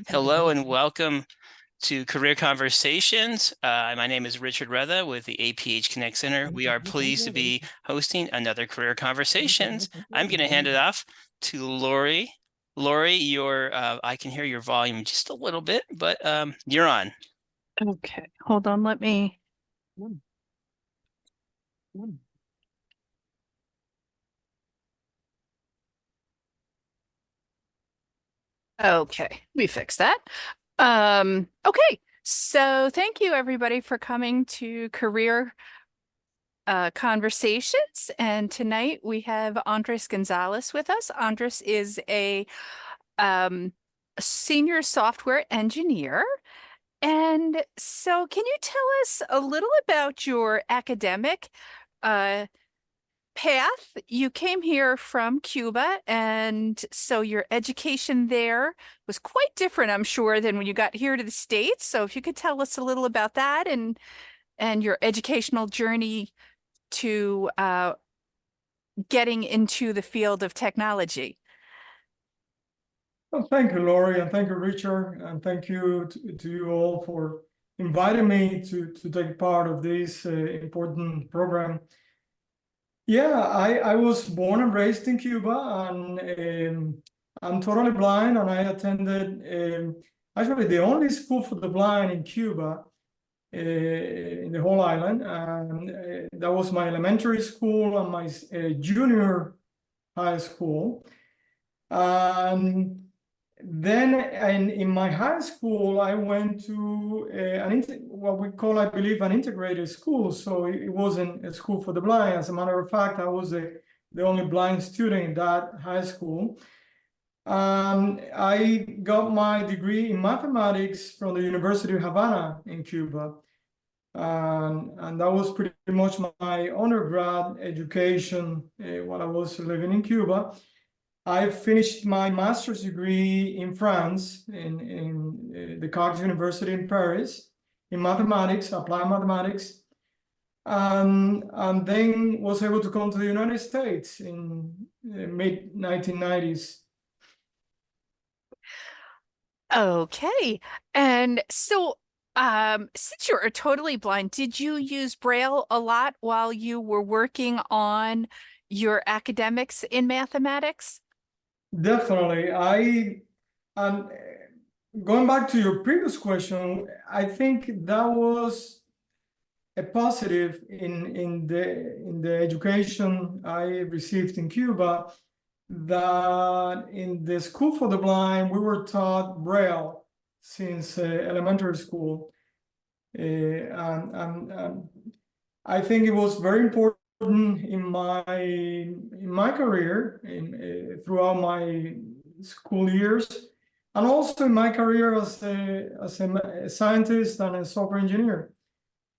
Hello and welcome to Career Conversations. My name is Richard Retha with the APH ConnectCenter. We are pleased to be hosting another Career Conversations. I'm going to hand it off to Lori. Lori, I can hear your volume just a little bit, but you're on. Okay, hold on, let me. Okay, we fixed that. Okay, so thank you everybody for coming to Career Conversations. And tonight we have Andres Gonzalez with us. Andres is a senior software engineer. And so can you tell us a little about your academic path? You came here from Cuba, and so your education there was quite different, I'm sure, than when you got here to the States. So if you could tell us a little about that and your educational journey to getting into the field of technology. Well, thank you, Lori, and thank you, Richard, and thank you to you all for inviting me to take part of this important program. Yeah, I was born and raised in Cuba, and I'm totally blind, and I attended actually the only school for the blind in Cuba, in the whole island, and that was my elementary school and my junior high school. And then in my high school, I went to what we call, I believe, an integrated school. So it wasn't a school for the blind. As a matter of fact, I was the only blind student in that high school. I got my degree in mathematics from the University of Havana in Cuba. And that was pretty much my undergrad education while I was living in Cuba. I finished my master's degree in France, in the Carleton University in Paris, in mathematics, applied mathematics, and then was able to come to the United States in mid-1990s. Okay, and so since you're totally blind, did you use Braille a lot while you were working on your academics in mathematics? Definitely. And going back to your previous question, I think that was a positive in the education I received in Cuba, that in the school for the blind we were taught Braille since elementary school, and I think it was very important in my career throughout my school years, and also in my career as a scientist and a software engineer.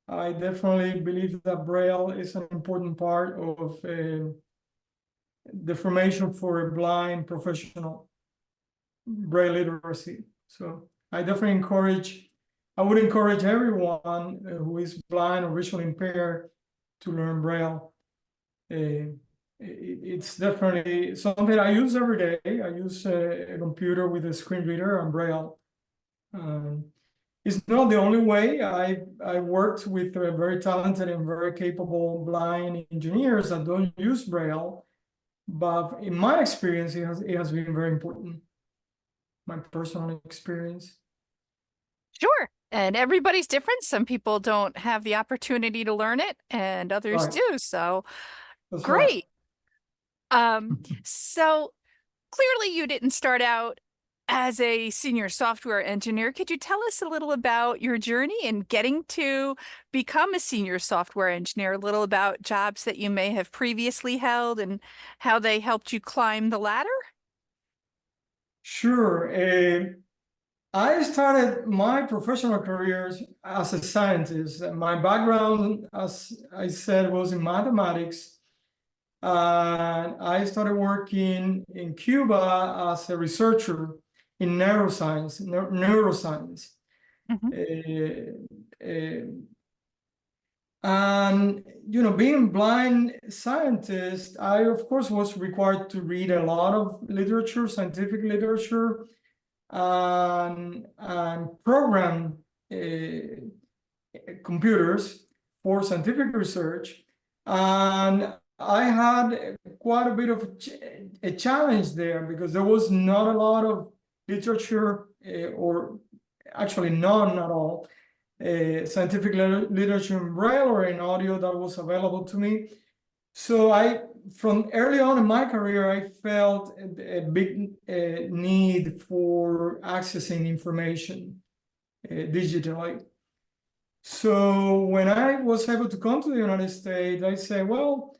I definitely believe that Braille is an important part of the formation for a blind professional, Braille literacy. So I definitely I would encourage everyone who is blind or visually impaired to learn Braille. It's definitely something I use every day. I use a computer with a screen reader and Braille. It's not the only way. I worked with very talented and very capable blind engineers that don't use Braille, but in my experience, it has been very important. My personal experience. Sure. And everybody's different. Some people don't have the opportunity to learn it, and others do. So That's great. Right. So clearly you didn't start out as a senior software engineer. Could you tell us a little about your journey in getting to become a senior software engineer, a little about jobs that you may have previously held and how they helped you climb the ladder? Sure. I started my professional career as a scientist. My background, as I said, was in mathematics. I started working in Cuba as a researcher in neuroscience. And being blind scientist, I of course was required to read a lot of literature, scientific literature. and program computers for scientific research. And I had quite a bit of a challenge there because there was not a lot of literature, or actually none at all, scientific literature in braille or in audio that was available to me. So from early on in my career, I felt a big need for accessing information digitally. So when I was able to come to the United States, I said, well,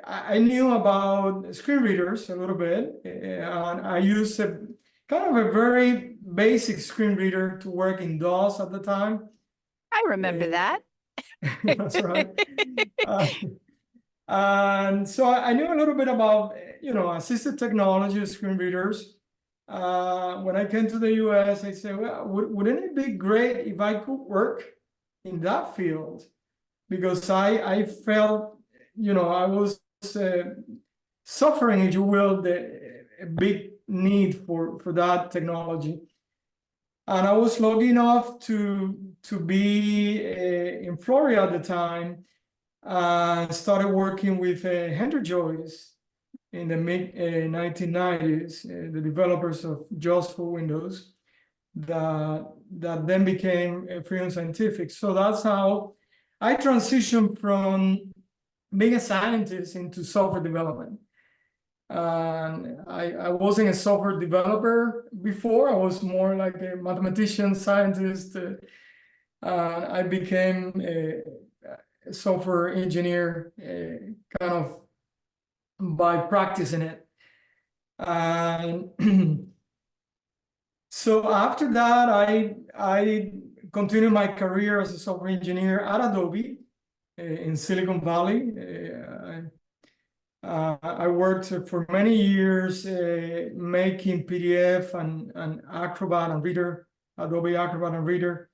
I knew about screen readers a little bit, and I used a kind of a very basic screen reader to work in DOS at the time. I remember that. That's right. And so I knew a little bit about, assistive technology, screen readers. When I came to the US, I said, well, wouldn't it be great if I could work in that field? Because I felt, I was suffering, if you will, a big need for that technology. And I was lucky enough to be in Florida at the time. Started working with Henry Joyce in the mid 1990s, the developers of JAWS for Windows, that then became Freedom Scientific. So that's how I transitioned from being a scientist into software development. And I wasn't a software developer before. I was more like a mathematician, scientist. I became a software engineer kind of by practicing it. And so after that, I continued my career as a software engineer at Adobe in Silicon Valley. I worked for many years making PDF and Acrobat and Reader, Adobe Acrobat and Reader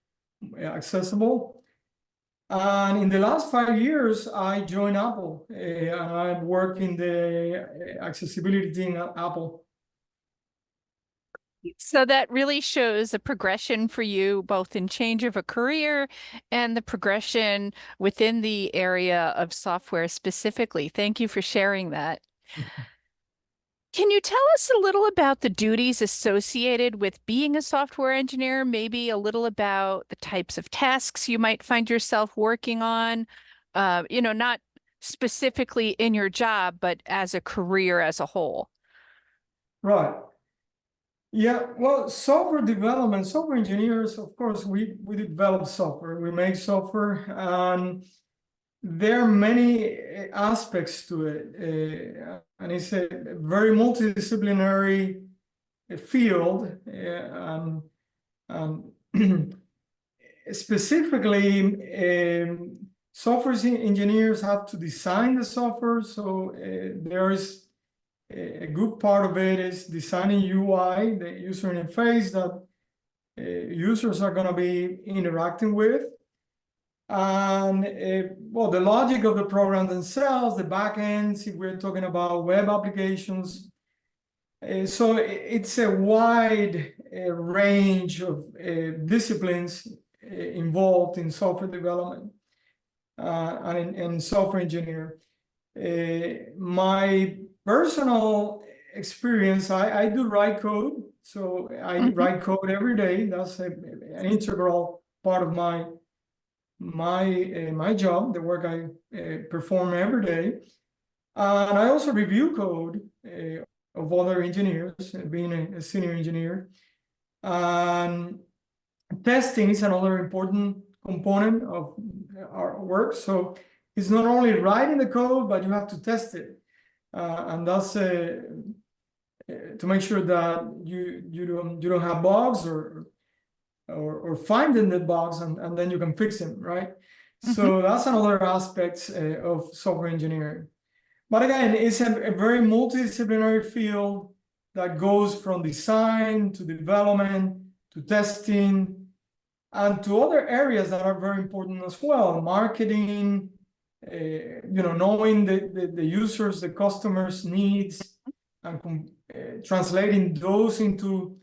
accessible. And in the last 5 years, I joined Apple, and I work in the accessibility team at Apple. So that really shows a progression for you, both in change of a career and the progression within the area of software specifically. Thank you for sharing that. Can you tell us a little about the duties associated with being a software engineer? Maybe a little about the types of tasks you might find yourself working on, not specifically in your job, but as a career as a whole. Right. Yeah, well, software development, software engineers, of course, we develop software, we make software, and there are many aspects to it, and it's a very multidisciplinary field, and specifically, software engineers have to design the software, so there is a good part of it is designing UI, the user interface that users are going to be interacting with. And well, the logic of the program themselves, the backends, if we're talking about web applications. So it's a wide range of disciplines involved in software development and in software engineer. My personal experience, I do write code. So I write code every day. That's an integral part of my job, the work I perform every day. And I also review code of other engineers, being a senior engineer. And testing is another important component of our work. So it's not only writing the code, but you have to test it. And that's to make sure that you don't have bugs or finding the bugs and then you can fix them, right? So that's another aspect of software engineering. But again, it's a very multidisciplinary field that goes from design to development to testing and to other areas that are very important as well. Marketing, knowing the users, the customers' needs, and translating those into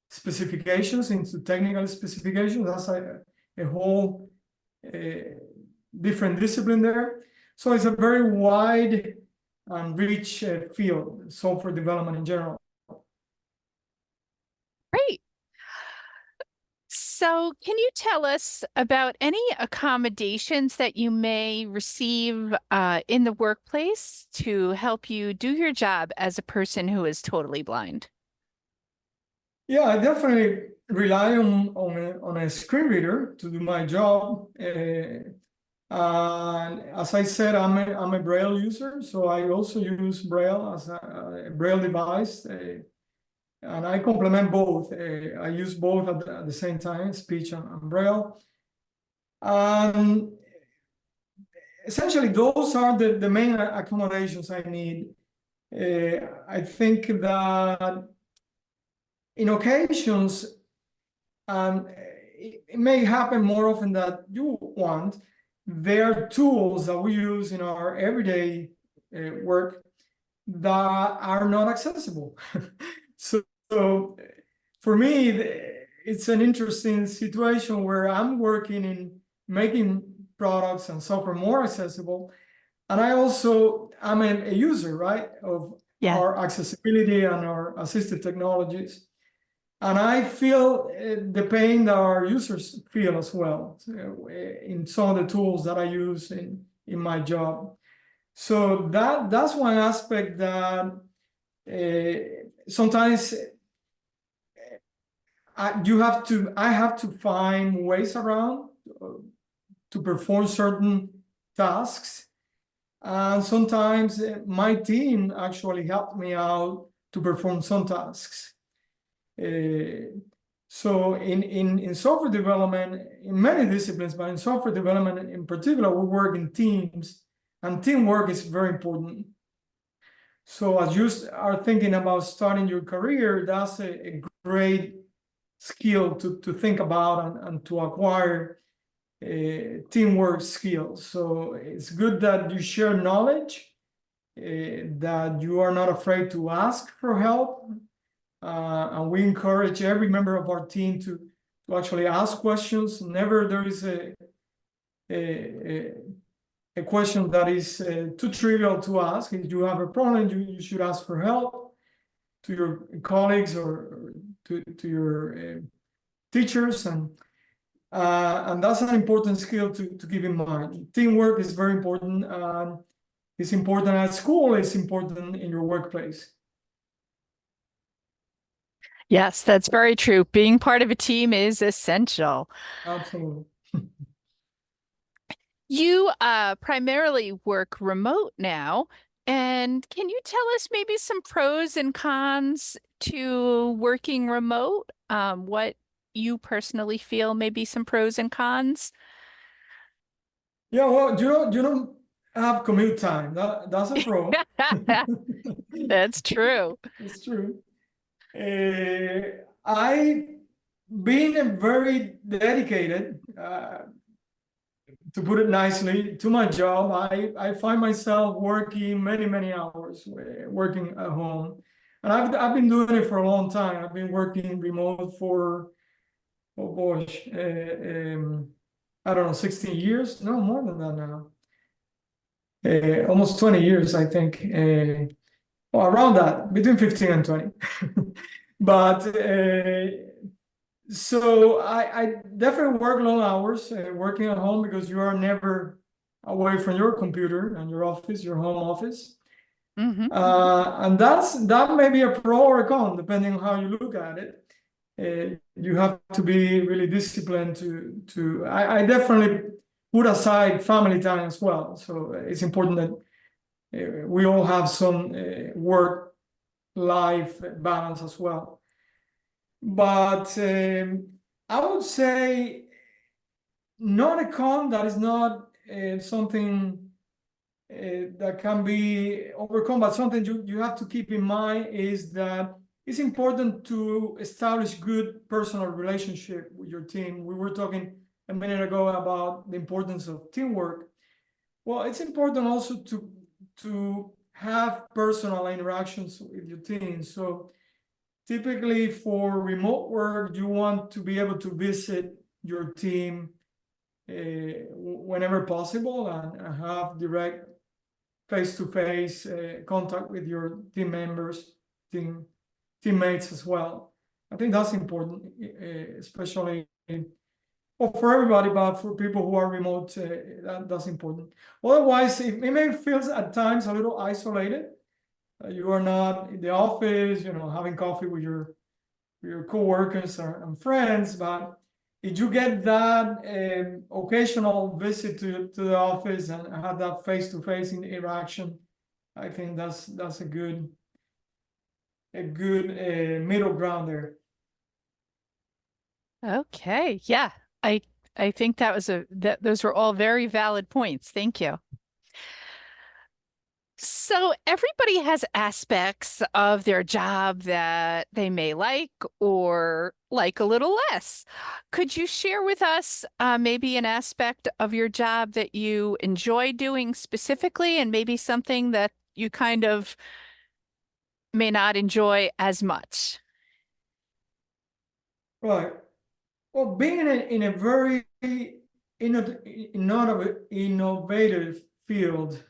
specifications into technical specifications. That's a whole different discipline there. So it's a very wide and rich field, software development in general. Great. So, can you tell us about any accommodations that you may receive in the workplace to help you do your job as a person who is totally blind? Yeah, I definitely rely on a screen reader to do my job. And as I said, I'm a Braille user, so I also use Braille as a Braille device. And I complement both. I use both at the same time, speech and Braille. And essentially, those are the main accommodations I need. I think that in occasions, it may happen more often than you want. There are tools that we use in our everyday work that are not accessible. So for me, it's an interesting situation where I'm working in making products and software more accessible. And I also am a user, right, of our accessibility and our assistive technologies. And I feel the pain that our users feel as well in some of the tools that I use in my job. So that's one aspect that sometimes I have to find ways around to perform certain tasks. And sometimes my team actually helped me out to perform some tasks. So in software development, in many disciplines, but in software development in particular, we work in teams, and teamwork is very important. So as you are thinking about starting your career, that's a great skill to think about and to acquire teamwork skills. So it's good that you share knowledge, that you are not afraid to ask for help. And we encourage every member of our team to actually ask questions. Never there is a question that is too trivial to ask. If you have a problem, you should ask for help to your colleagues or to your teachers, and that's an important skill to keep in mind. Teamwork is very important. It's important at school. It's important in your workplace. Yes, that's very true. Being part of a team is essential. Absolutely. You primarily work remote now. And can you tell us maybe some pros and cons to working remote? What you personally feel maybe some pros and cons? Yeah, well, you don't have commute time. That's a pro. That's true. It's true. I being a very dedicated, to put it nicely, to my job, I find myself working many hours, working at home, and I've been doing it for a long time. I've been working remote for, oh gosh, I don't know, 16 years? No, more than that now. Almost 20 years, I think. Well, around that, between 15 and 20. But so I definitely work long hours working at home, because you are never away from your computer and your office, your home office. Mm-hmm. And that may be a pro or a con, depending on how you look at it. You have to be really disciplined I definitely put aside family time as well. So it's important that we all have some work-life balance as well. But I would say not a con, that is not something that can be overcome, but something you have to keep in mind is that it's important to establish good personal relationship with your team. We were talking a minute ago about the importance of teamwork. Well, it's important also to have personal interactions with your team. So typically for remote work, you want to be able to visit your team whenever possible and have direct face-to-face contact with your team members, teammates as well. I think that's important, especially for everybody, but for people who are remote, that's important. Otherwise, it may feel at times a little isolated. You are not in the office, having coffee with your coworkers and friends, but if you get that occasional visit to the office and have that face-to-face interaction, I think that's a good middle ground there. Okay, yeah, I think those were all very valid points. Thank you. So everybody has aspects of their job that they may like or like a little less. Could you share with us maybe an aspect of your job that you enjoy doing specifically and maybe something that you kind of may not enjoy as much? Right. Well, being in a very innovative field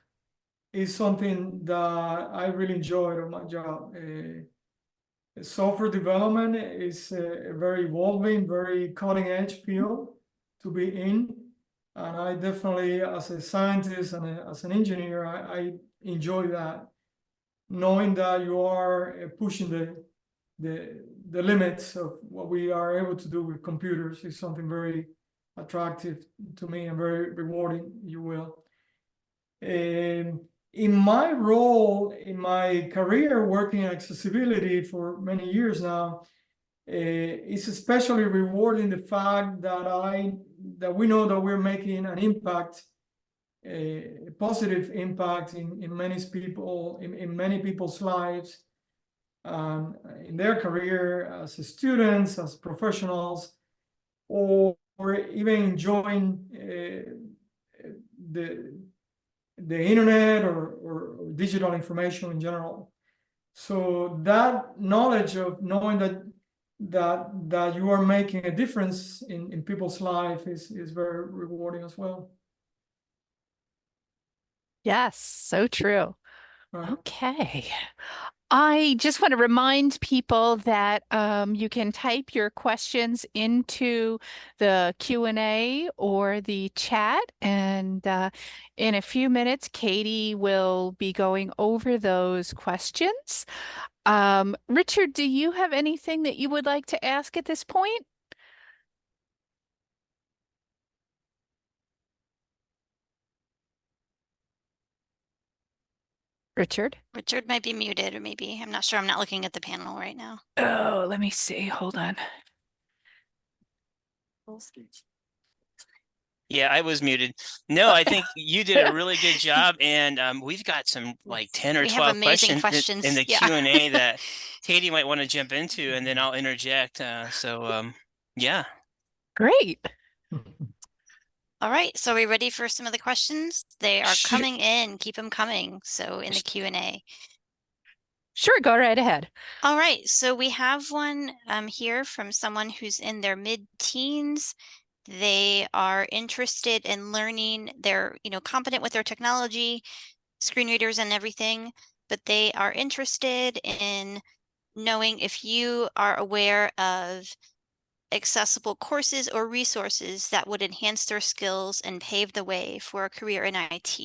is something that I really enjoyed on my job. Software development is a very evolving, very cutting edge field to be in. And I definitely, as a scientist and as an engineer, I enjoy that. Knowing that you are pushing the limits of what we are able to do with computers is something very attractive to me and very rewarding, you will. In my role, in my career working in accessibility for many years now, it's especially rewarding the fact that we know that we're making an impact, a positive impact in many people's lives, in their career as students, as professionals, or even enjoying the internet or digital information in general. So that knowledge of knowing that you are making a difference in people's life is very rewarding as well. Yes, so true. Right. Okay. I just want to remind people that you can type your questions into the Q&A or the chat, and in a few minutes, Katie will be going over those questions. Richard, do you have anything that you would like to ask at this point? Richard? Richard might be muted, or maybe, I'm not sure. I'm not looking at the panel right now. Oh, let me see. Hold on. Yeah, I was muted. No, I think you did a really good job, and we've got some like 10 or We have 12 amazing questions in the yeah. Q&A that Katie might want to jump into, and then I'll interject. Yeah. Great. All right, so are we ready for some of the questions? They are Sure. coming in. Keep them coming. So in the Q&A. Sure, go right ahead. All right, so we have one here from someone who's in their mid-teens. They are interested in learning. They're, competent with their technology, screen readers and everything, but they are interested in knowing if you are aware of accessible courses or resources that would enhance their skills and pave the way for a career in IT.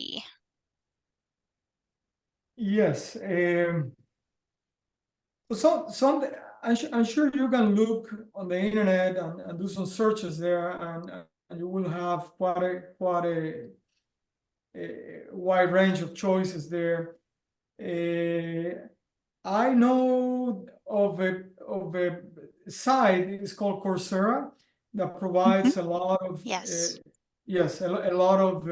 Yes. I'm sure you can look on the internet and do some searches there, and you will have quite a wide range of choices there. I know of a site, it's called Coursera, that provides a lot of Yes. yes, a lot of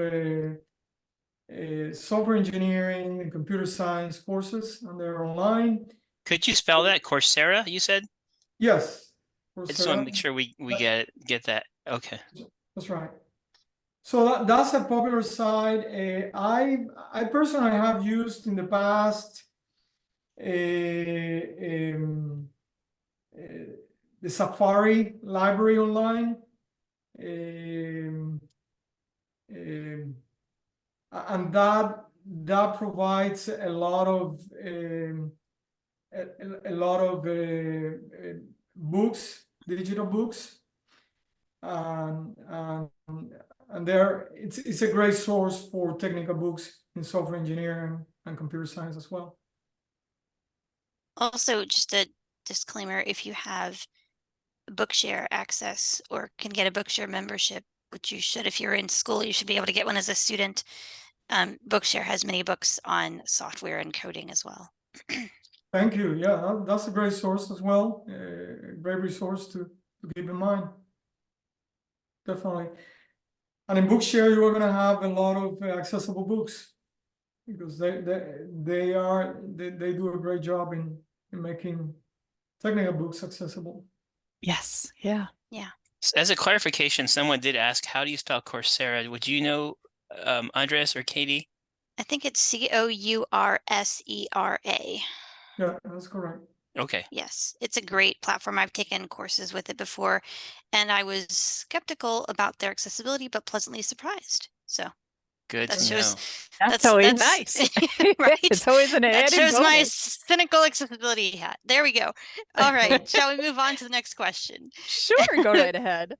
software engineering and computer science courses, and they're online. Could you spell that? Coursera, you said? Yes, I just want to Coursera. make sure we get that. Okay. That's right. So that's a popular site. I personally have used in the past the Safari library online. And that provides a lot of books, digital books, and it's a great source for technical books in software engineering and computer science as well. Also, just a disclaimer, if you have Bookshare access or can get a Bookshare membership, which you should, if you're in school, you should be able to get one as a student. Bookshare has many books on software and coding as well. Thank you. Yeah, that's a great source as well. Great resource to keep in mind. Definitely. And in Bookshare, you are going to have a lot of accessible books because they do a great job in making technical books accessible. Yes. Yeah. Yeah. As a clarification, someone did ask, how do you spell Coursera? Would you know, Andres or Katie? I think it's Coursera. Yeah, that's correct. Okay. Yes, it's a great platform. I've taken courses with it before, and I was skeptical about their accessibility, but pleasantly surprised. So Good that to shows know. That's always nice. right. It's always an That added shows my bonus. cynical accessibility hat. There we go. All right, shall we move on to the next question? Sure, go right ahead.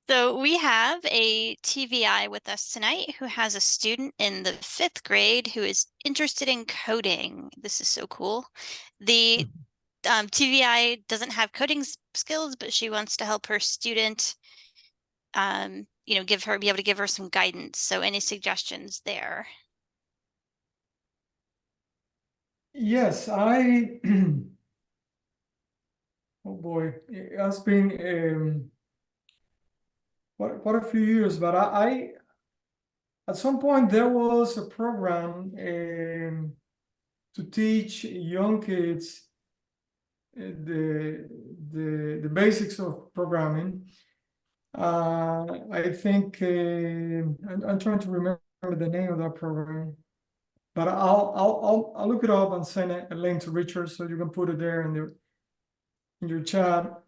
So we have a TVI with us tonight who has a student in the 5th grade who is interested in coding. This is so cool. The TVI doesn't have coding skills, but she wants to help her student, be able to give her some guidance. So any suggestions there? Yes, oh boy, it has been quite a few years, but I at some point there was a program to teach young kids the basics of programming. I think I'm trying to remember the name of that program, but I'll look it up and send a link to Richard so you can put it there in your chat.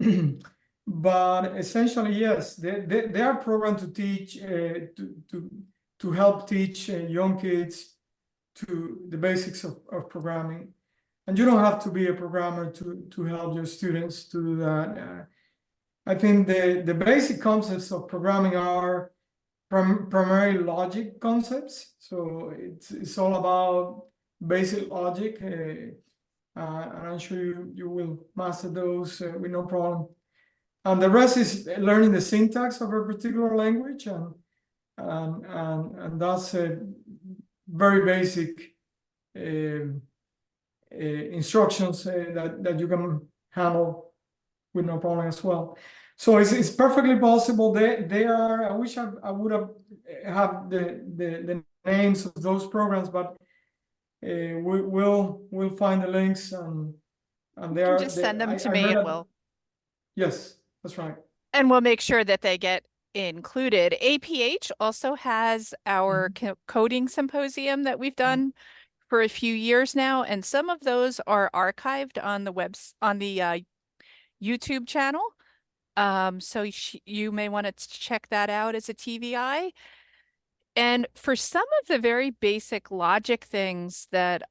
But essentially, yes, they are programmed to teach to help teach young kids to the basics of programming. And you don't have to be a programmer to help your students to do that. I think the basic concepts of programming are primarily logic concepts. So it's all about basic logic. And I'm sure you will master those with no problem. And the rest is learning the syntax of a particular language, and that's a very basic instructions that you can handle with no problem as well. So it's perfectly possible. They are. I wish I would have the names of those programs, but we'll find the links and they You can are. just send them to me and we'll. Yes, that's right. And we'll make sure that they get included. APH also has our coding symposium that we've done for a few years now, and some of those are archived on the YouTube channel. So you may want to check that out as a TVI. And for some of the very basic logic things that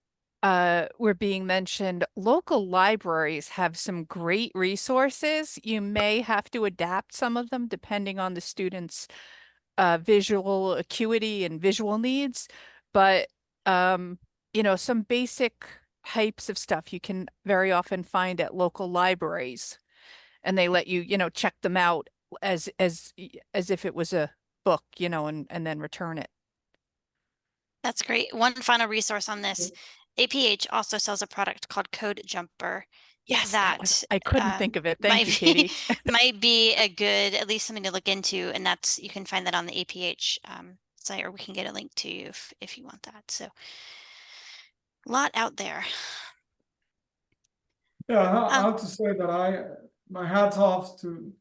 were being mentioned, local libraries have some great resources. You may have to adapt some of them depending on the student's visual acuity and visual needs. But, some basic types of stuff you can very often find at local libraries. And they let you, check them out as if it was a book, and then return it. That's great. One final resource on this. APH also sells a product called Code Jumper. Yes, that I couldn't think of it. Thank you, Katie. Might be a good, at least something to look into, and you can find that on the APH site, or we can get a link to you if you want that. So, a lot out there. Yeah, I have to say that my hat's off to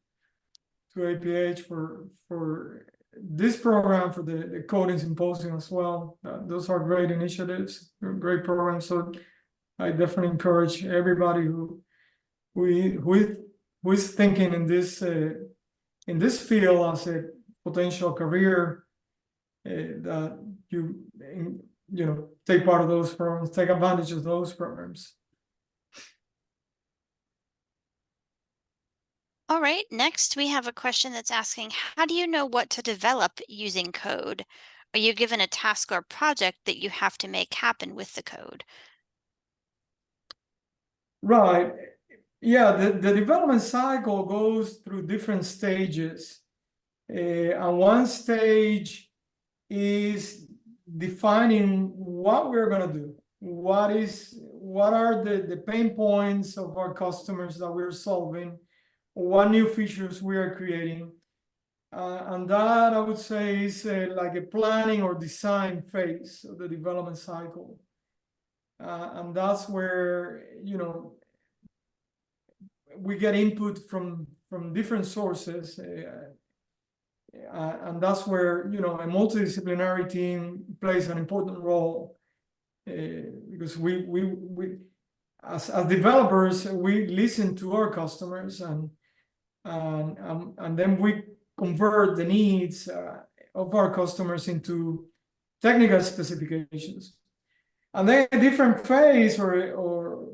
APH for this program, for the coding symposium as well. Those are great initiatives, great programs. So I definitely encourage everybody who who is thinking in this field as a potential career, that take part of those programs, take advantage of those programs. All right, next we have a question that's asking, how do you know what to develop using code? Are you given a task or project that you have to make happen with the code? Right. Yeah, the development cycle goes through different stages. And one stage is defining what we're going to do. What are the pain points of our customers that we're solving? What new features we are creating? And that, I would say, is like a planning or design phase of the development cycle. And that's where, we get input from different sources. And that's where, a multidisciplinary team plays an important role. Because we as developers, we listen to our customers and then we convert the needs of our customers into technical specifications. And then a different phase or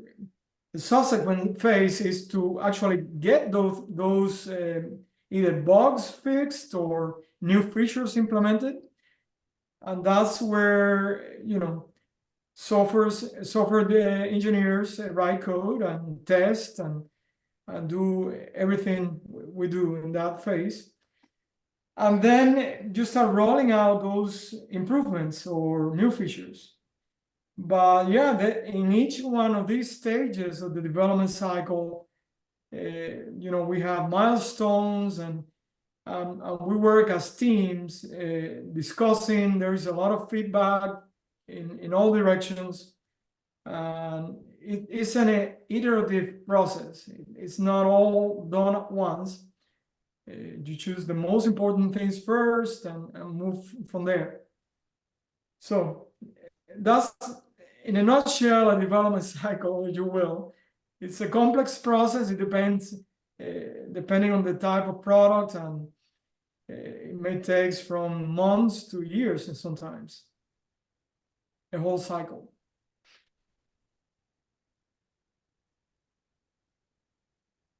the subsequent phase is to actually get those either bugs fixed or new features implemented. And that's where, software engineers write code and test and do everything we do in that phase. And then you start rolling out those improvements or new features. But yeah, in each one of these stages of the development cycle, we have milestones and we work as teams discussing. There is a lot of feedback in all directions. It's an iterative process. It's not all done at once. You choose the most important things first and move from there. So that's, in a nutshell, a development cycle, if you will. It's a complex process. It depends, depending on the type of product, and it may take from months to years, and sometimes a whole cycle.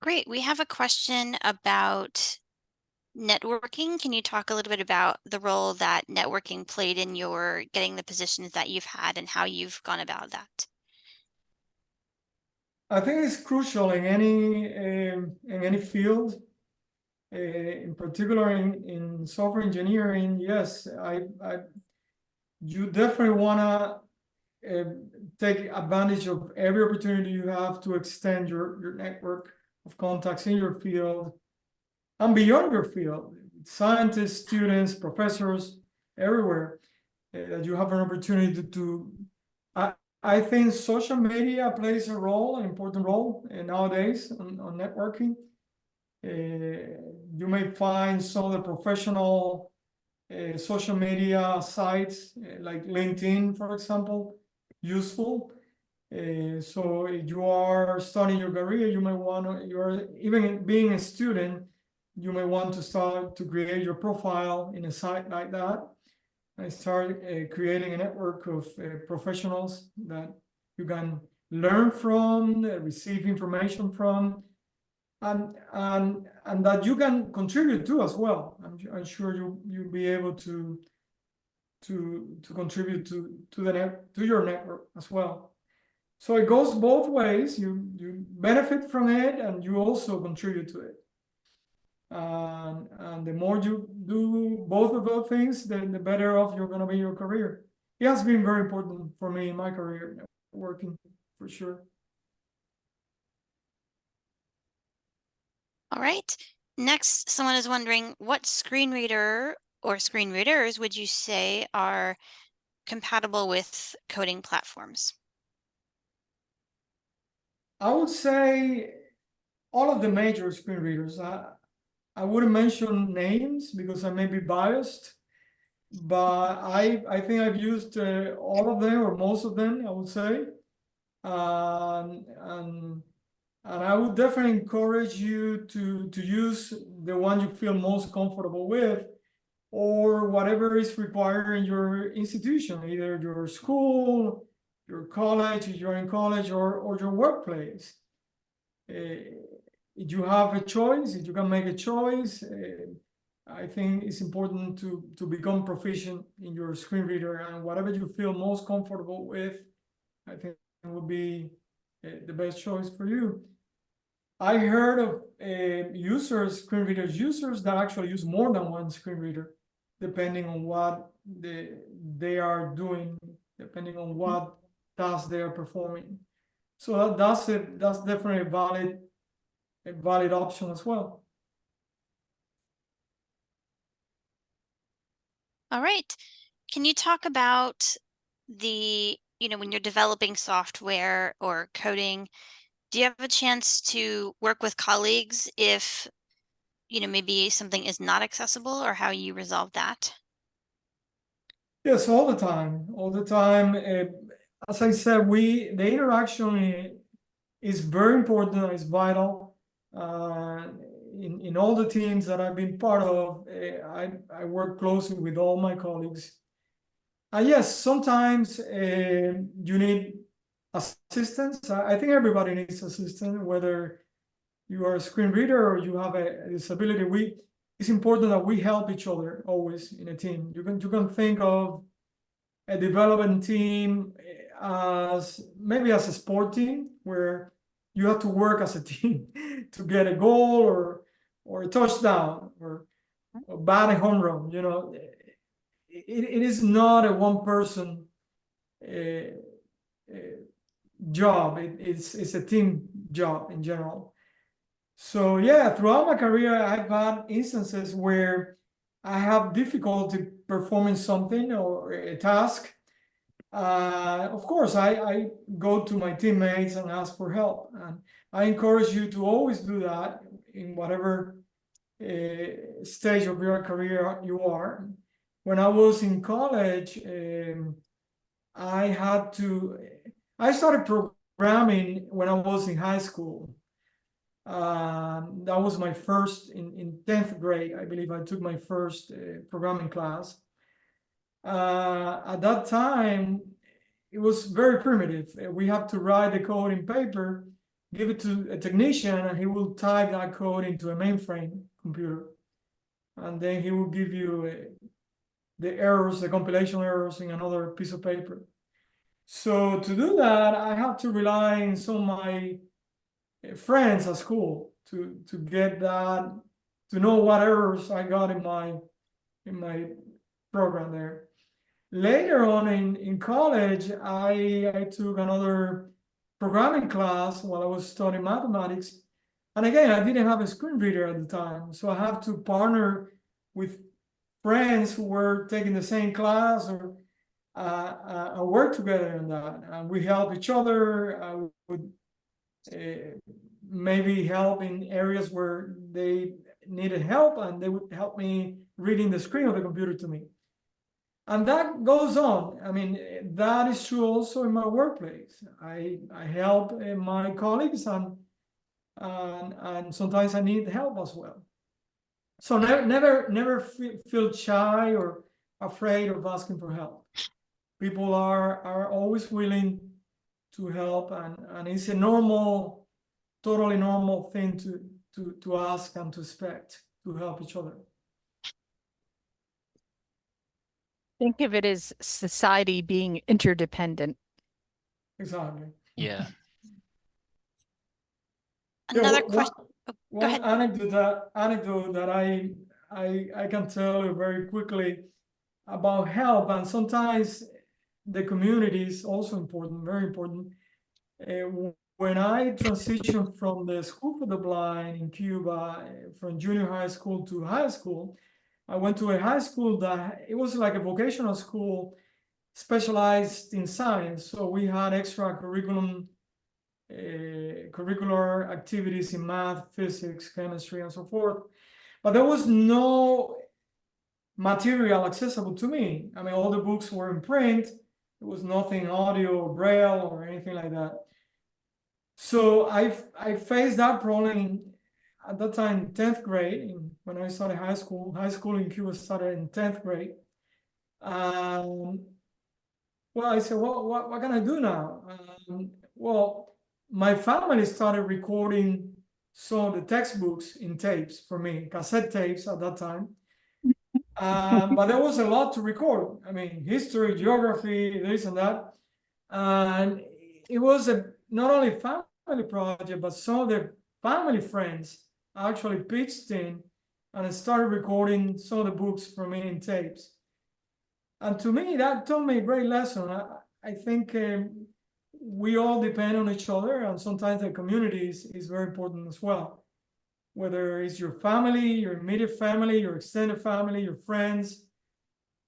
Great. We have a question about networking. Can you talk a little bit about the role that networking played in your getting the positions that you've had and how you've gone about that? I think it's crucial in any field, in particular in software engineering. Yes, you definitely want to take advantage of every opportunity you have to extend your network of contacts in your field and beyond your field. Scientists, students, professors, everywhere, that you have an opportunity to. I think social media plays a role, an important role nowadays on networking. You may find some of the professional social media sites like LinkedIn, for example, useful. So if you are starting your career, you may want to, even being a student, you may want to start to create your profile in a site like that. I start creating a network of professionals that you can learn from, receive information from, and that you can contribute to as well. I'm sure you'll be able to contribute to your network as well. So it goes both ways. You benefit from it, and you also contribute to it. And the more you do both of those things, then the better off you're going to be in your career. It has been very important for me in my career, working, for sure. All right. Next, someone is wondering, what screen reader or screen readers would you say are compatible with coding platforms? I would say all of the major screen readers. I wouldn't mention names because I may be biased, but I think I've used all of them, or most of them, I would say. And And I would definitely encourage you to use the one you feel most comfortable with, or whatever is required in your institution, either your school, your college, if you're in college, or your workplace. If you have a choice, if you can make a choice, I think it's important to become proficient in your screen reader, and whatever you feel most comfortable with, I think it would be the best choice for you. I heard of screen readers users that actually use more than one screen reader, depending on what they are doing, depending on what task they are performing. So that's definitely a valid option as well. All right. Can you talk about the, when you're developing software or coding, do you have a chance to work with colleagues if, maybe something is not accessible, or how you resolve that? Yes, all the time, all the time. As I said, the interaction is very important, it's vital. In all the teams that I've been part of, I work closely with all my colleagues. Yes, sometimes you need assistance. I think everybody needs assistance, whether you are a screen reader or you have a disability. It's important that we help each other always in a team. You can think of a development team as maybe as a sport team where you have to work as a team to get a goal or a touchdown or bat a home run. It is not a one person job. It's a team job in general. So yeah, throughout my career, I've had instances where I have difficulty performing something or a task. Of course, I go to my teammates and ask for help. And I encourage you to always do that in whatever stage of your career you are. When I was in college, I started programming when I was in high school. That was my first, in 10th grade, I believe I took my first programming class. At that time, it was very primitive. We have to write the code in paper, give it to a technician, and he will type that code into a mainframe computer. And then he will give you the errors, the compilation errors in another piece of paper. So to do that, I had to rely on some of my friends at school to get that, to know what errors I got in my program there. Later on in college, I took another programming class while I was studying mathematics. And again, I didn't have a screen reader at the time. So I have to partner with friends who were taking the same class or work together on that. And we help each other. I would maybe help in areas where they needed help, and they would help me reading the screen of the computer to me. And that goes on. I mean, that is true also in my workplace. I help my colleagues, and sometimes I need help as well. So never feel shy or afraid of asking for help. People are always willing to help, and it's a totally normal thing to ask and to expect to help each other. Think of it as society being interdependent. Exactly. Yeah. Another question. One anecdote that I can tell you very quickly about help, and sometimes the community is also important, very important. When I transitioned from the School for the Blind in Cuba, from junior high school to high school, I went to a high school that it was like a vocational school specialized in science. So we had curricular activities in math, physics, chemistry, and so forth. But there was no material accessible to me. I mean, all the books were in print. There was nothing audio or braille or anything like that. So I faced that problem at that time, 10th grade, when I started high school. High school in Cuba started in 10th grade. Well, I said, what can I do now? Well, my family started recording some of the textbooks in tapes for me, cassette tapes at that time. But there was a lot to record. I mean, history, geography, this and that. And it was not only a family project, but some of the family friends actually pitched in and started recording some of the books for me in tapes. And to me, that taught me a great lesson. I think we all depend on each other, and sometimes the community is very important as well. Whether it's your family, your immediate family, your extended family, your friends,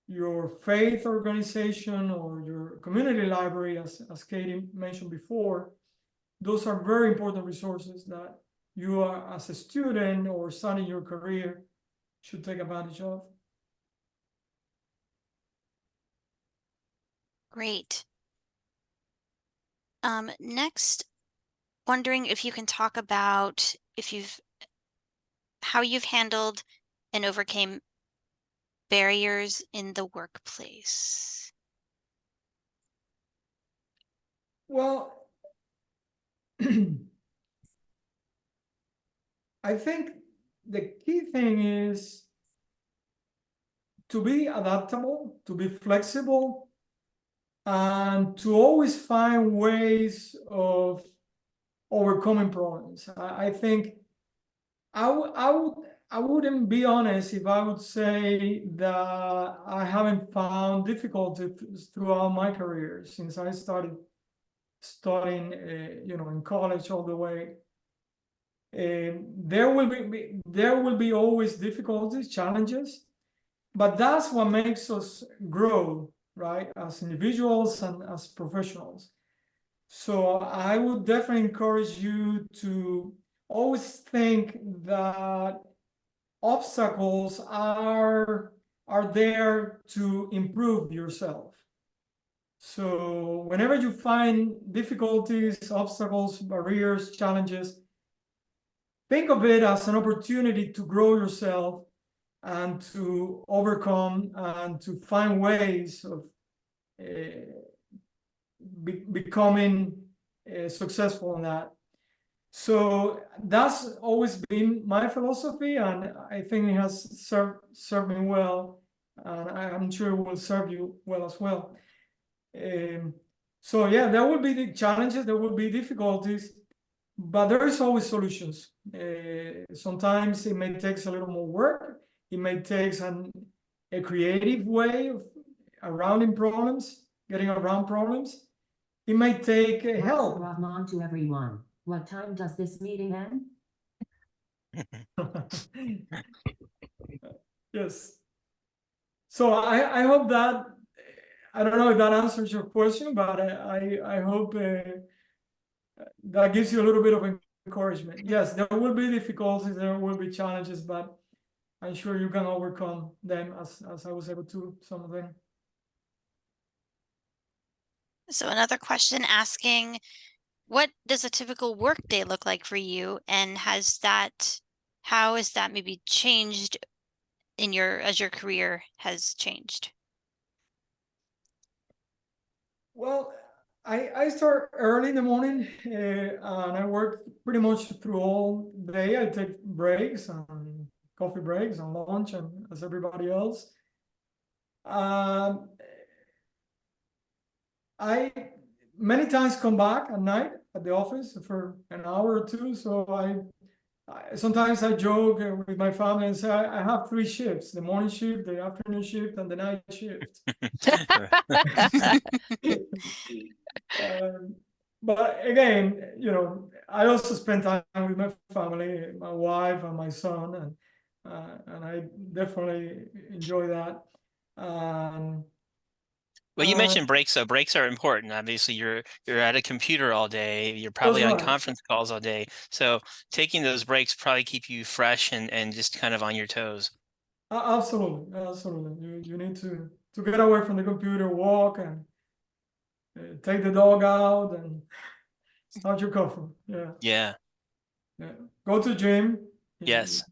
your faith organization, or your community library, as Katie mentioned before, those are very important resources that you are, as a student or starting your career, should take advantage of. Great. Next, wondering if you can talk about how you've handled and overcame barriers in the workplace. Well, I think the key thing is to be adaptable, to be flexible, and to always find ways of overcoming problems. I think I wouldn't be honest if I would say that I haven't found difficulties throughout my career since I started studying, in college all the way. There will be always difficulties, challenges, but that's what makes us grow, right, as individuals and as professionals. So I would definitely encourage you to always think that obstacles are there to improve yourself. So whenever you find difficulties, obstacles, barriers, challenges, think of it as an opportunity to grow yourself and to overcome and to find ways of becoming successful in that. So that's always been my philosophy, and I think it has served me well, and I'm sure it will serve you well as well. So yeah, there will be the challenges, there will be difficulties, but there is always solutions. Sometimes it may take a little more work. It may take a creative way of getting around problems. It may take help. Rahman to everyone. What time does this meeting end? Yes. So I hope that, I don't know if that answers your question, but I hope that gives you a little bit of encouragement. Yes, there will be difficulties, there will be challenges, but I'm sure you can overcome them as I was able to, some of them. So another question asking, what does a typical work day look like for you? And how has that maybe changed as your career has changed? Well, I start early in the morning and I work pretty much through all day. I take breaks and coffee breaks and lunch, and as everybody else. I many times come back at night at the office for an hour or two. So sometimes I joke with my family and say I have 3 shifts: the morning shift, the afternoon shift, and the night shift. But again, I also spend time with my family, my wife and my son, and I definitely enjoy that. Well, you mentioned breaks, so breaks are important. Obviously, you're at a computer all day. You're probably on conference calls all day. So taking those breaks probably keep you fresh and just kind of on your toes. Absolutely, You need to get away from the computer, walk, and take the dog out, and Start your coffee. Yeah. Yeah. Yeah. Go to gym. Yes.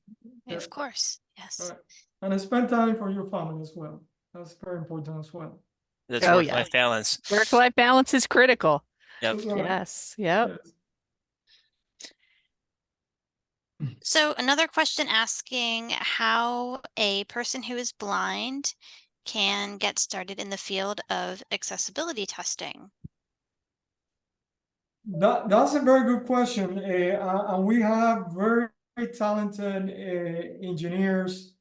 Yeah. Of course. Yes. Right. And spend time for your family as well. That's very important as well. That's Oh, work-life balance. Work-life balance is critical. Yep. That's right. Yes. Yep. Yes. So another question asking how a person who is blind can get started in the field of accessibility testing. That's a very good question. And we have very talented engineers.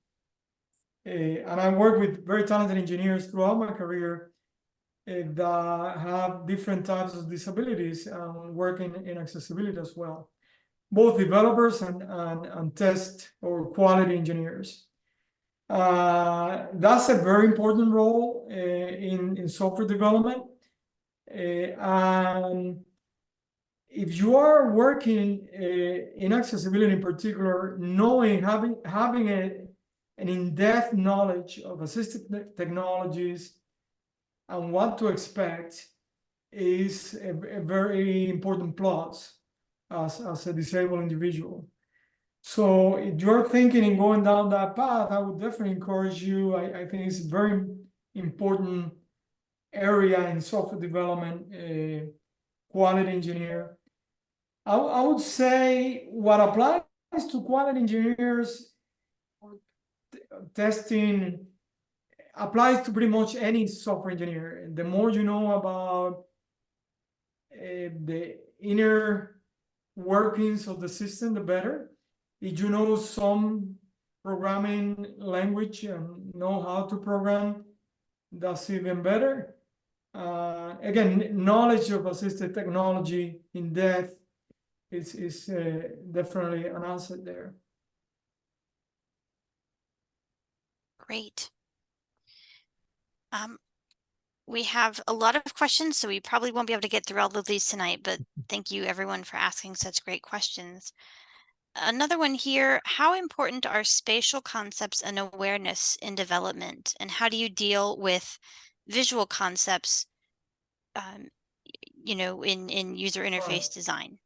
And I work with very talented engineers throughout my career that have different types of disabilities and working in accessibility as well. Both developers and test or quality engineers. That's a very important role in software development. And if you are working in accessibility in particular, having an in-depth knowledge of assistive technologies and what to expect is a very important plus as a disabled individual. So if you're thinking in going down that path, I would definitely encourage you. I think it's a very important area in software development, quality engineer. I would say what applies to quality engineers, testing applies to pretty much any software engineer. The more you know about the inner workings of the system, the better. If you know some programming language and know how to program, that's even better. Again, knowledge of assistive technology in depth is definitely an asset there. Great. We have a lot of questions, so we probably won't be able to get through all of these tonight, but thank you everyone for asking such great questions. Another one here, how important are spatial concepts and awareness in development? And how do you deal with visual concepts, in user interface design?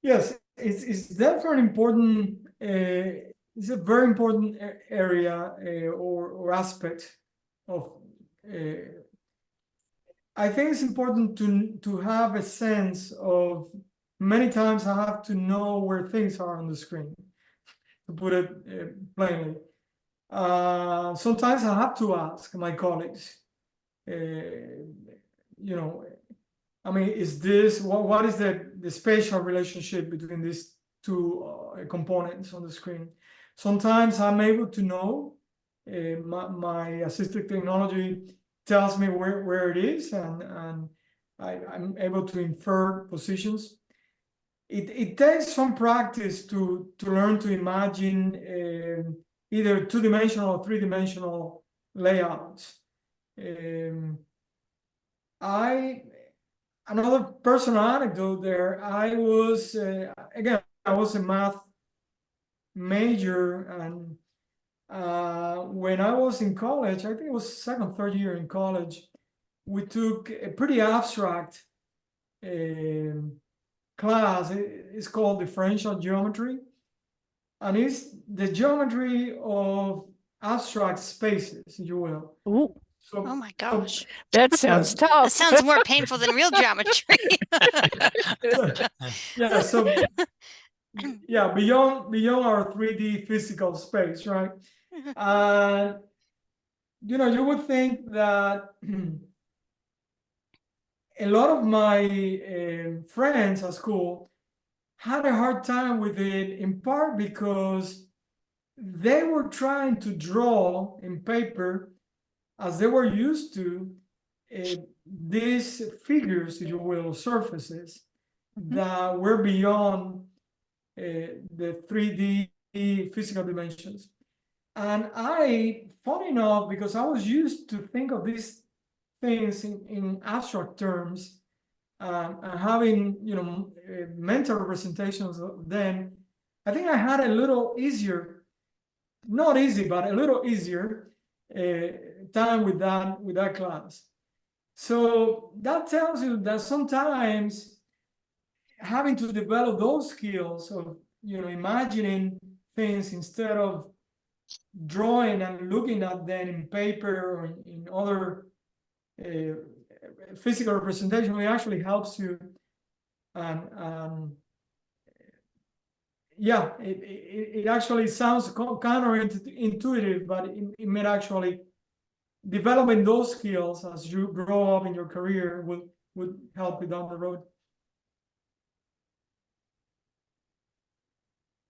Yes, it's definitely important. It's a very important area or aspect of. I think it's important to have a sense of. Many times I have to know where things are on the screen, to put it plainly. Sometimes I have to ask my colleagues. I mean, is this what is the spatial relationship between these two components on the screen? Sometimes I'm able to know. My assistive technology tells me where it is, and I'm able to infer positions. It takes some practice to learn to imagine either two-dimensional or three-dimensional layouts. Another personal anecdote there. I was a math major, and when I was in college, I think it was second, third year in college, we took a pretty abstract class. It's called differential geometry, and it's the geometry of abstract spaces, if you will. Ooh, So, Oh my gosh. that sounds That tough. sounds more painful than real geometry. beyond our 3D physical space, right? You would think that a lot of my friends at school had a hard time with it, in part because they were trying to draw in paper, as they were used to, these figures, if you will, surfaces that were beyond the 3D physical dimensions. And funny enough, because I was used to think of these things in abstract terms, and having mental representations of them, I think I had a little easier, not easy, but a little easier time with that class. So that tells you that sometimes having to develop those skills of, imagining things instead of drawing and looking at them in paper or in other physical representation, it actually helps you. And yeah, it actually sounds counterintuitive, but it may actually developing those skills as you grow up in your career would help you down the road.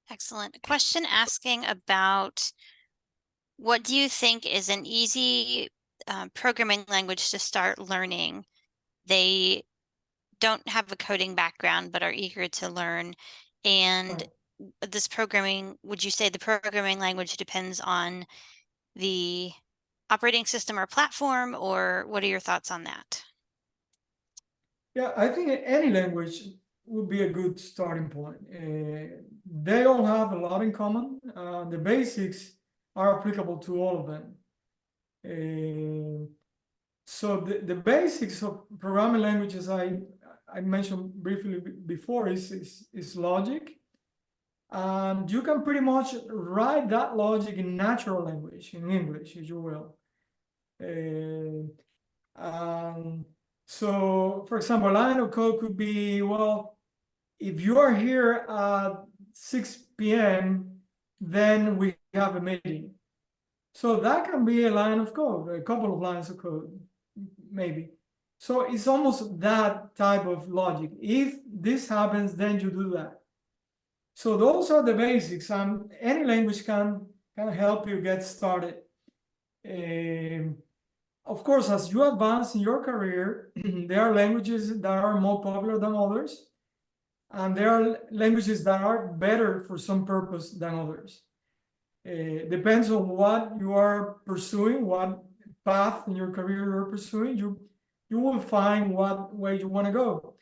Excellent. Question asking about what do you think is an easy programming language to start learning? They don't have a coding background but are eager to learn. And this programming, would you say the programming language depends on the operating system or platform, or what are your thoughts on that? Yeah, I think any language would be a good starting point. They all have a lot in common. The basics are applicable to all of them. So the basics of programming languages I mentioned briefly before is logic. And you can pretty much write that logic in natural language, in English, if you will. So, for example, a line of code could be, well, if you are here at 6 p.m., then we have a meeting. So that can be a line of code, a couple of lines of code, maybe. So it's almost that type of logic. If this happens, then you do that. So those are the basics. Any language can help you get started. Of course, as you advance in your career, there are languages that are more popular than others, and there are languages that are better for some purpose than others. Depends on what you are pursuing, what path in your career you're pursuing. You will find what way you want to go.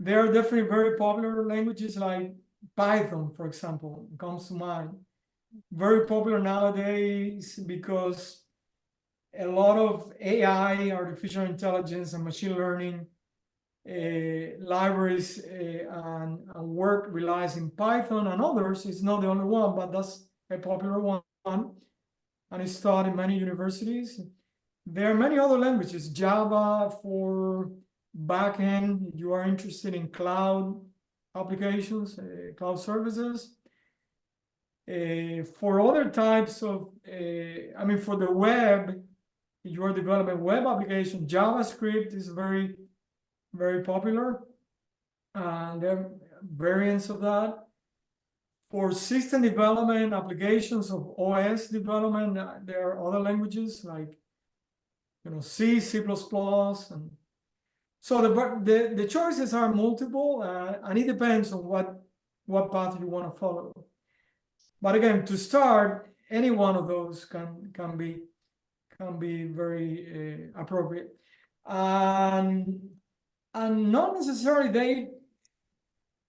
There are definitely very popular languages like Python, for example, comes to mind. Very popular nowadays because a lot of AI, artificial intelligence, and machine learning libraries and work relies in Python and others. It's not the only one, but that's a popular one, and it's taught in many universities. There are many other languages. Java for backend. You are interested in cloud applications, cloud services. For other types of, for the web, you are developing web application. JavaScript is very, very popular. And there are variants of that. For system development, applications of OS development, there are other languages like C, C++, and so the choices are multiple, and it depends on what path you want to follow. But again, to start, any one of those can be very appropriate, and not necessarily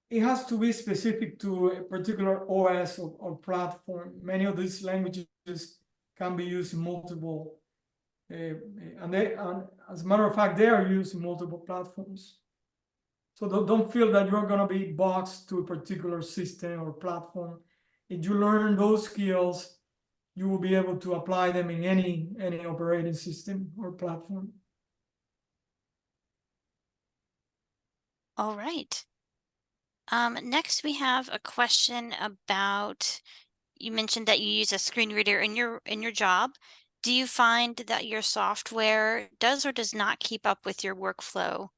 it has to be specific to a particular OS or platform. Many of these languages can be used in multiple, and as a matter of fact, they are used in multiple platforms. So don't feel that you're going to be boxed to a particular system or platform. If you learn those skills, you will be able to apply them in any operating system or platform. All right. Next, we have a question about, you mentioned that you use a screen reader in your job. Do you find that your software does or does not keep up with your workflow?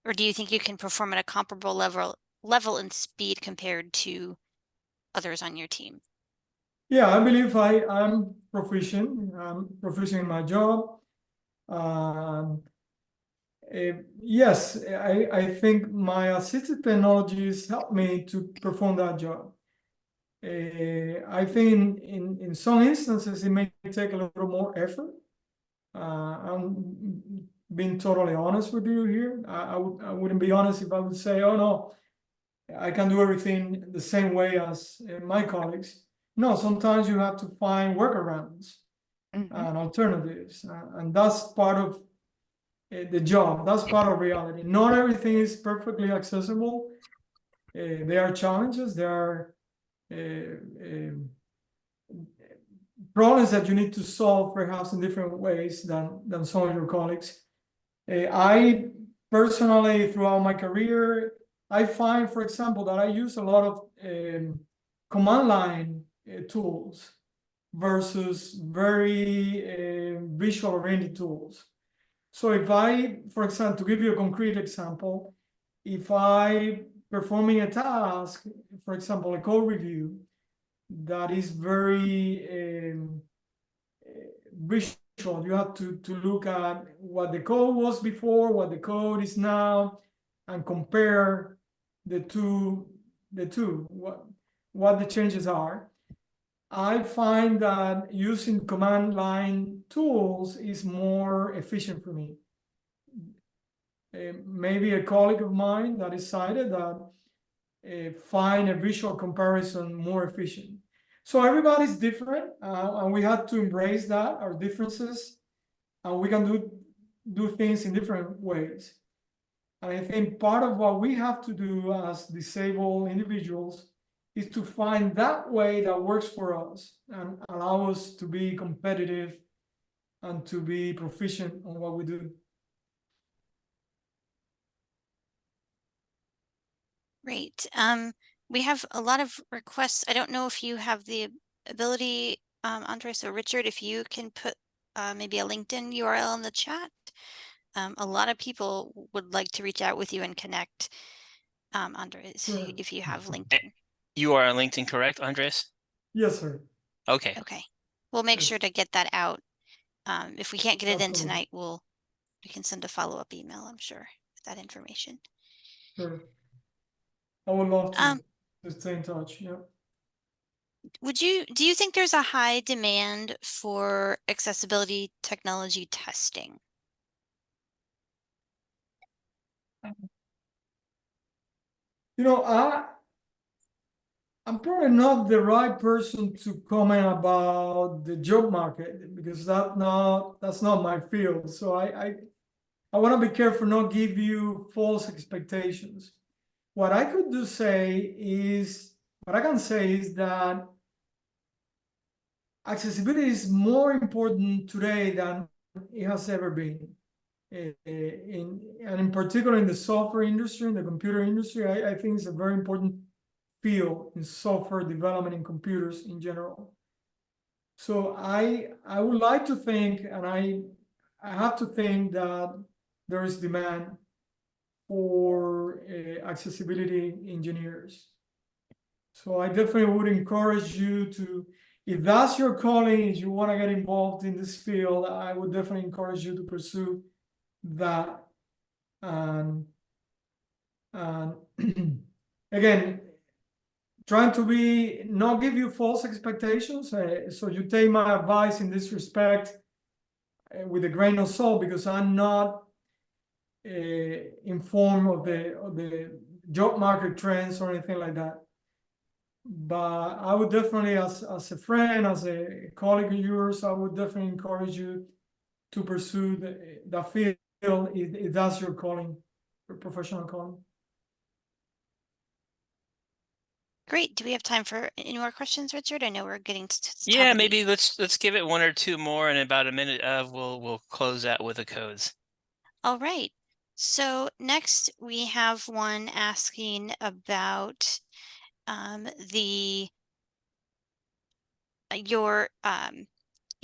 Or do you think you can perform at a comparable level and speed compared to others on your team? Yeah, I believe I'm proficient. I'm proficient in my job. Yes, I think my assistive technologies help me to perform that job. I think in some instances it may take a little more effort. I'm being totally honest with you here. I wouldn't be honest if I would say, oh no, I can do everything the same way as my colleagues. No, sometimes you have to find workarounds and alternatives, and that's part of the job. That's part of reality. Not everything is perfectly accessible. There are challenges. There are problems that you need to solve perhaps in different ways than some of your colleagues. I personally, throughout my career, I find, for example, that I use a lot of command line tools versus very visual-oriented tools. So if I, for example, to give you a concrete example, if I performing a task, for example, a code review, that is very visual. You have to look at what the code was before, what the code is now, and compare the two, what the changes are. I find that using command line tools is more efficient for me. Maybe a colleague of mine that decided that find a visual comparison more efficient. So everybody's different, and we have to embrace that, our differences, and we can do things in different ways. And I think part of what we have to do as disabled individuals is to find that way that works for us and allow us to be competitive and to be proficient on what we do. Great. We have a lot of requests. I don't know if you have the ability, Andres or Richard, if you can put maybe a LinkedIn URL in the chat. A lot of people would like to reach out with you and connect. Andres, Sure. if you have LinkedIn. You are on LinkedIn, correct, Andres? Yes, sir. Okay. Okay. We'll make Sure. sure to get that out. If we can't get it in Absolutely. tonight, we can send a follow-up email, I'm sure, with that information. Sure. I would love to stay in touch. Yeah. Do you think there's a high demand for accessibility technology testing? You know, I'm probably not the right person to comment about the job market because that's not my field. So I want to be careful not give you false expectations. What I can say is that accessibility is more important today than it has ever been. In particular in the software industry, in the computer industry, I think it's a very important field in software development and computers in general. So I would like to think, and I have to think that there is demand for accessibility engineers. So I definitely would encourage you to, if that's your calling, if you want to get involved in this field, I would definitely encourage you to pursue that. And again, trying to not give you false expectations. So you take my advice in this respect with a grain of salt, because I'm not informed of the job market trends or anything like that. But I would definitely, as a friend, as a colleague of yours, I would definitely encourage you to pursue the field if that's your calling, your professional calling. Great. Do we have time for any more questions, Richard? I know we're getting to the top Yeah, of the- maybe let's give it one or two more, and about a minute we'll close out with the codes. All right. So next we have one asking about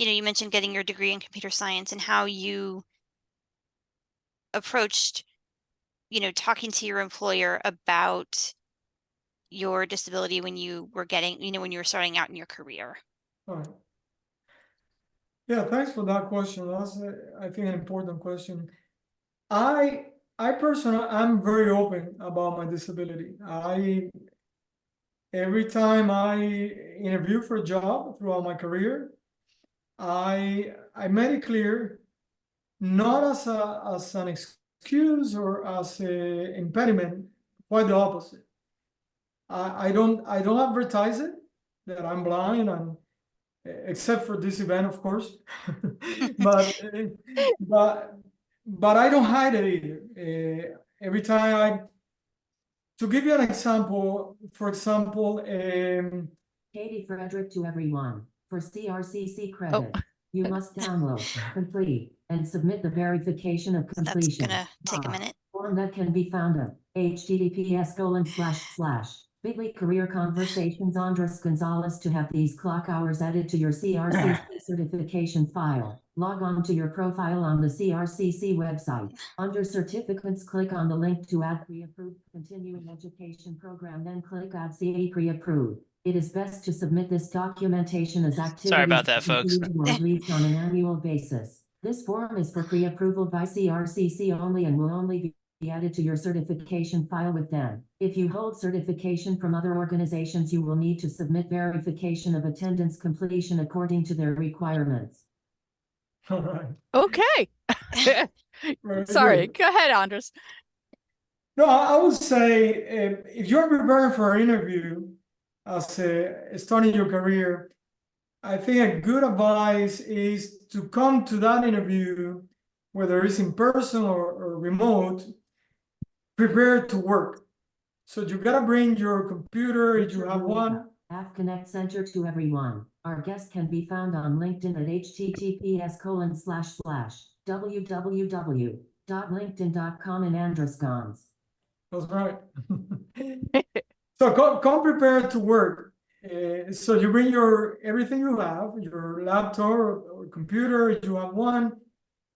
you mentioned getting your degree in computer science and how you approached, talking to your employer about your disability when you were when you were starting out in your career. All right. Yeah, thanks for that question. That's, I think, an important question. I personally, I'm very open about my disability. Every time I interview for a job throughout my career, I made it clear, not as an excuse or as an impediment, quite the opposite. I don't advertise it that I'm blind, and except for this event, of course. but but I don't hide it either. Every time to give you an example, for example, Katie Frederick to everyone. For CRCC credit, you must download, complete, and submit the verification of That's completion gonna take a minute. form that can be found at https:// Career Conversations Andres Gonzalez. To have these clock hours added to your CRCC certification file, log on to your profile on the CRCC website. Under certificates, click on the link to add pre-approved continuing education program, then click add CA pre-approved. It is best to submit this documentation as activities. Sorry about that, folks. Released on an annual basis. This form is for pre-approval by CRCC only and will only be added to your certification file with them. If you hold certification from other organizations, you will need to submit verification of attendance completion according to their requirements. all right. Okay. Very Sorry. good. Go ahead, Andres. No, I would say if you're preparing for an interview as starting your career, I think a good advice is to come to that interview, whether it's in person or remote, prepared to work. So you gotta bring your computer if you have one. APH ConnectCenter to everyone. Our guest can be found on LinkedIn at https://www.linkedin.com and Andres Gons. That's right. So come prepared to work. So you bring everything you have, your laptop or computer, if you have one,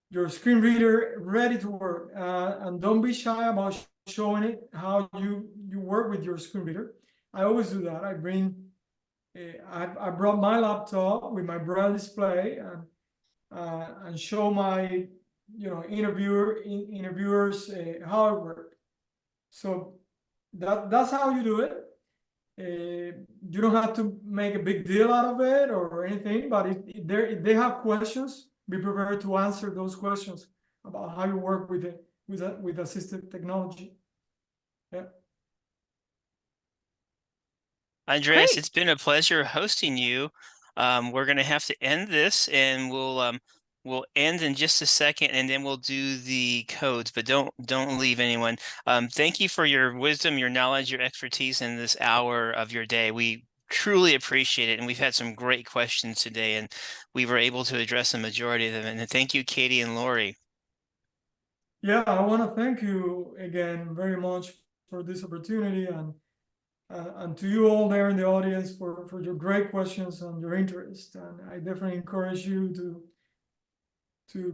your screen reader, ready to work. And don't be shy about showing it how you work with your screen reader. I always do that. I brought my laptop with my braille display and show my interviewers how it works. So that's how you do it. You don't have to make a big deal out of it or anything, but if they have questions, be prepared to answer those questions about how you work with assistive technology. Yeah. Andres, Great. it's been a pleasure hosting you. We're going to have to end this, and we'll end in just a second, and then we'll do the codes. But don't leave anyone. Thank you for your wisdom, your knowledge, your expertise in this hour of your day. We truly appreciate it, and we've had some great questions today, and we were able to address the majority of them. And thank you, Katie and Lori. Yeah, I want to thank you again very much for this opportunity and to you all there in the audience for your great questions and your interest. And I definitely encourage you to